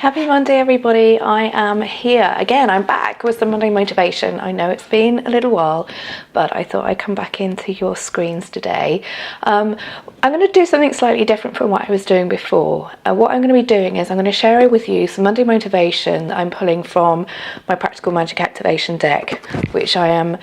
Happy Monday, everybody. I am here again. I'm back with some Monday motivation. I know it's been a little while, but I thought I'd come back into your screens today. I'm going to do something slightly different from what I was doing before. What I'm going to be doing is I'm going to share with you some Monday motivation that I'm pulling from my Practical Magic Activation deck, which I am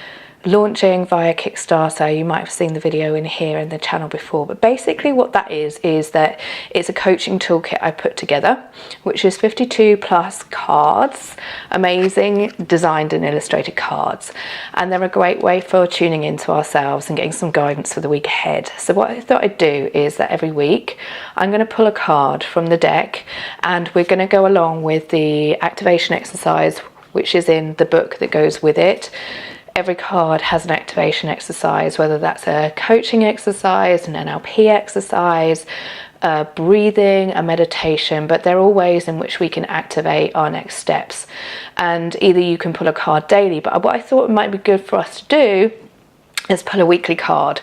launching via Kickstarter. You might have seen the video in here in the channel before, but basically what that is that it's a coaching toolkit I put together, which is 52 plus cards, amazing designed and illustrated cards, and they're a great way for tuning into ourselves and getting some guidance for the week ahead. So what I thought I'd do is that every week I'm going to pull a card from the deck, and we're going to go along with the activation exercise which is in the book that goes with it. Every card has an activation exercise, whether that's a coaching exercise, an NLP exercise, breathing, a meditation, but they're all ways in which we can activate our next steps. And either you can pull a card daily, but what I thought might be good for us to do is pull a weekly card.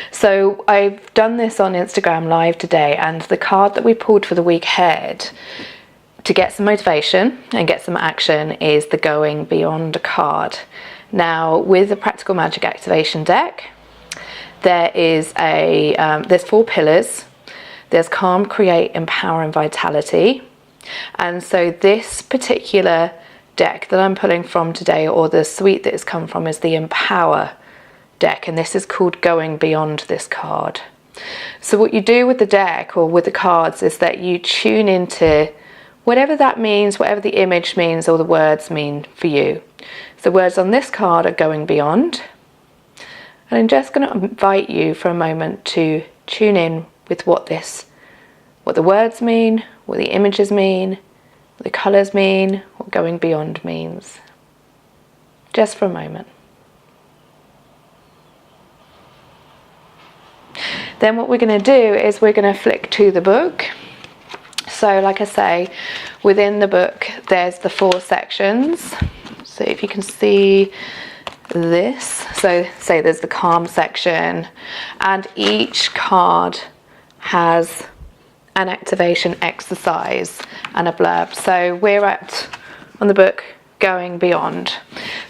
So I've done this on Instagram Live today, and the card that we pulled for the week ahead to get some motivation and get some action is the Going Beyond card. Now, with the Practical Magic Activation deck, there's 4 pillars. There's Calm, Create, Empower and Vitality. And so this particular deck that I'm pulling from today, or the suite that it's come from, is the Empower deck, and this is called Going Beyond this card. So what you do with the deck or with the cards is that you tune into whatever that means, whatever the image means or the words mean for you. The words on this card are Going Beyond, and I'm just going to invite you for a moment to tune in with what the words mean, what the images mean, what the colours mean, what Going Beyond means. Just for a moment. Then what we're going to do is we're going to flick to the book. So like I say, within the book there's the 4 sections. So if you can see this, so say there's the Calm section, and each card has an activation exercise and a blurb. So we're on the book Going Beyond.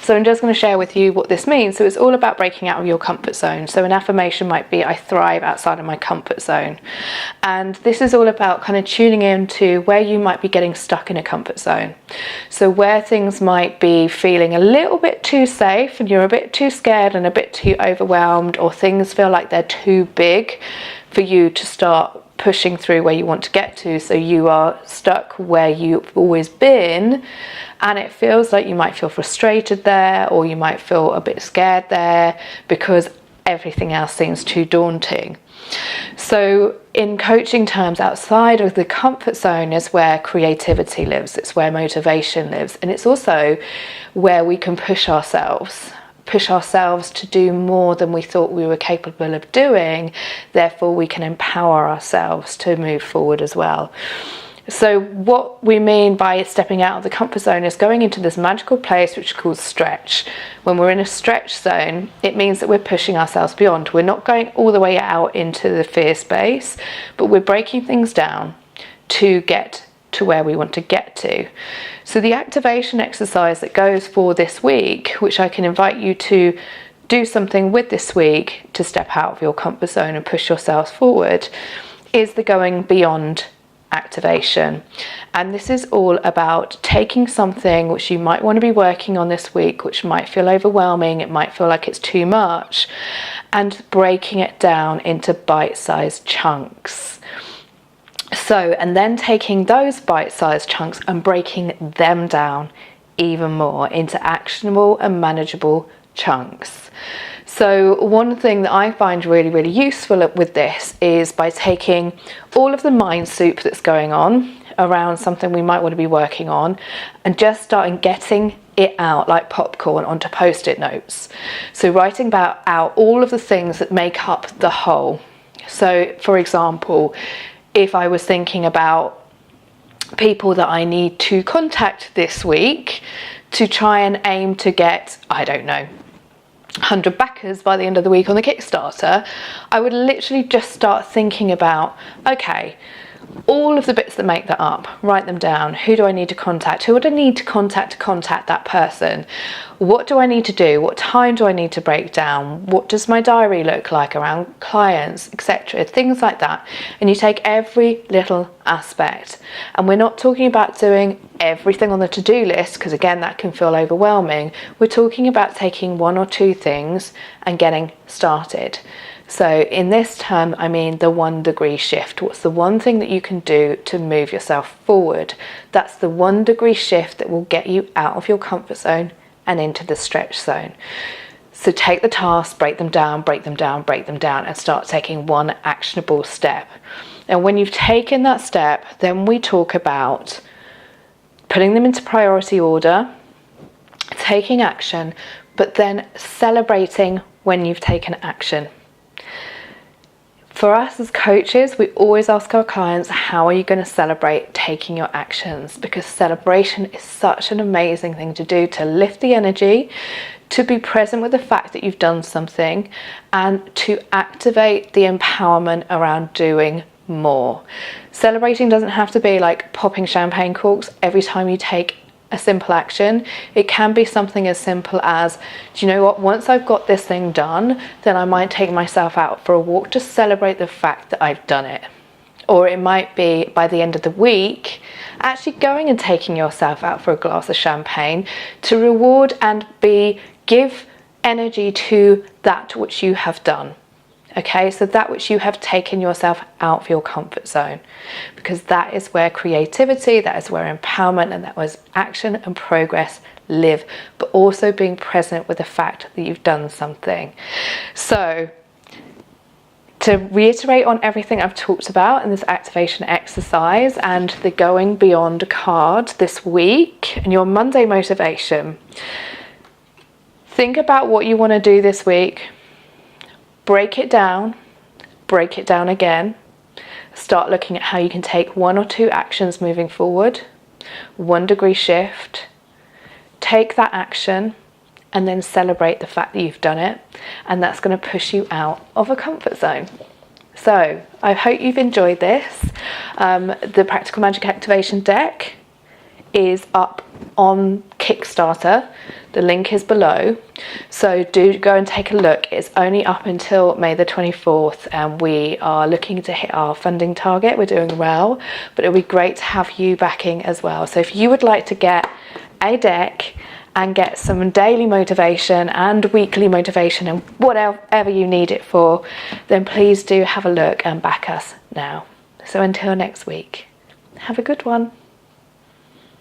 So I'm just going to share with you what this means. So it's all about breaking out of your comfort zone. So an affirmation might be, I thrive outside of my comfort zone. And this is all about kind of tuning into where you might be getting stuck in a comfort zone. So where things might be feeling a little bit too safe and you're a bit too scared and a bit too overwhelmed, or things feel like they're too big for you to start pushing through where you want to get to. So you are stuck where you've always been, and it feels like you might feel frustrated there, or you might feel a bit scared there because everything else seems too daunting. So in coaching terms, outside of the comfort zone is where creativity lives, it's where motivation lives, and it's also where we can push ourselves to do more than we thought we were capable of doing. Therefore we can empower ourselves to move forward as well. So what we mean by stepping out of the comfort zone is going into this magical place which is called stretch. When we're in a stretch zone, it means that we're pushing ourselves beyond. We're not going all the way out into the fear space, but we're breaking things down to get to where we want to get to. So the activation exercise that goes for this week, which I can invite you to do something with this week to step out of your comfort zone and push yourselves forward, is the Going Beyond activation. And this is all about taking something which you might want to be working on this week, which might feel overwhelming, it might feel like it's too much, and breaking it down into bite-sized chunks. So, and then taking those bite-sized chunks and breaking them down even more into actionable and manageable chunks. So one thing that I find really, really useful with this is by taking all of the mind soup that's going on around something we might want to be working on and just starting getting it out like popcorn onto post-it notes. So writing out all of the things that make up the whole. So for example, if I was thinking about people that I need to contact this week to try and aim to get, I don't know, 100 backers by the end of the week on the Kickstarter, I would literally just start thinking about, okay, all of the bits that make that up, write them down. Who do I need to contact? Who would I need to contact that person? What do I need to do? What time do I need to break down? What does my diary look like around clients, etc.? Things like that. And you take every little aspect. And we're not talking about doing everything on the to-do list, because again, that can feel overwhelming. We're talking about taking one or two things and getting started. So in this term, I mean the 1 degree shift. What's the one thing that you can do to move yourself forward? That's the 1 degree shift that will get you out of your comfort zone and into the stretch zone. So take the tasks, break them down, and start taking one actionable step. And when you've taken that step, then we talk about putting them into priority order, taking action, but then celebrating when you've taken action. For us as coaches, we always ask our clients, how are you going to celebrate taking your actions? Because celebration is such an amazing thing to do, to lift the energy, to be present with the fact that you've done something, and to activate the empowerment around doing more. Celebrating doesn't have to be like popping champagne corks every time you take a simple action. It can be something as simple as, do you know what, once I've got this thing done, then I might take myself out for a walk to celebrate the fact that I've done it. Or it might be by the end of the week, actually going and taking yourself out for a glass of champagne to reward and give energy to that which you have done. Okay, so that which you have taken yourself out of your comfort zone, because that is where creativity, that is where empowerment, and that was action and progress live, but also being present with the fact that you've done something. So to reiterate on everything I've talked about in this activation exercise and the going beyond card this week and your Monday motivation, think about what you want to do this week. Break it down again. Start looking at how you can take 1 or 2 actions moving forward. 1 degree shift. Take that action and then celebrate the fact that you've done it. And that's going to push you out of a comfort zone. So I hope you've enjoyed this. The Practical Magic Activation deck is up on Kickstarter. The link is below, so do go and take a look. It's only up until May the 24th, and we are looking to hit our funding target. We're doing well, but it'll be great to have you backing as well. So if you would like to get a deck and get some daily motivation and weekly motivation and whatever you need it for, then please do have a look and back us now. So until next week, have a good one.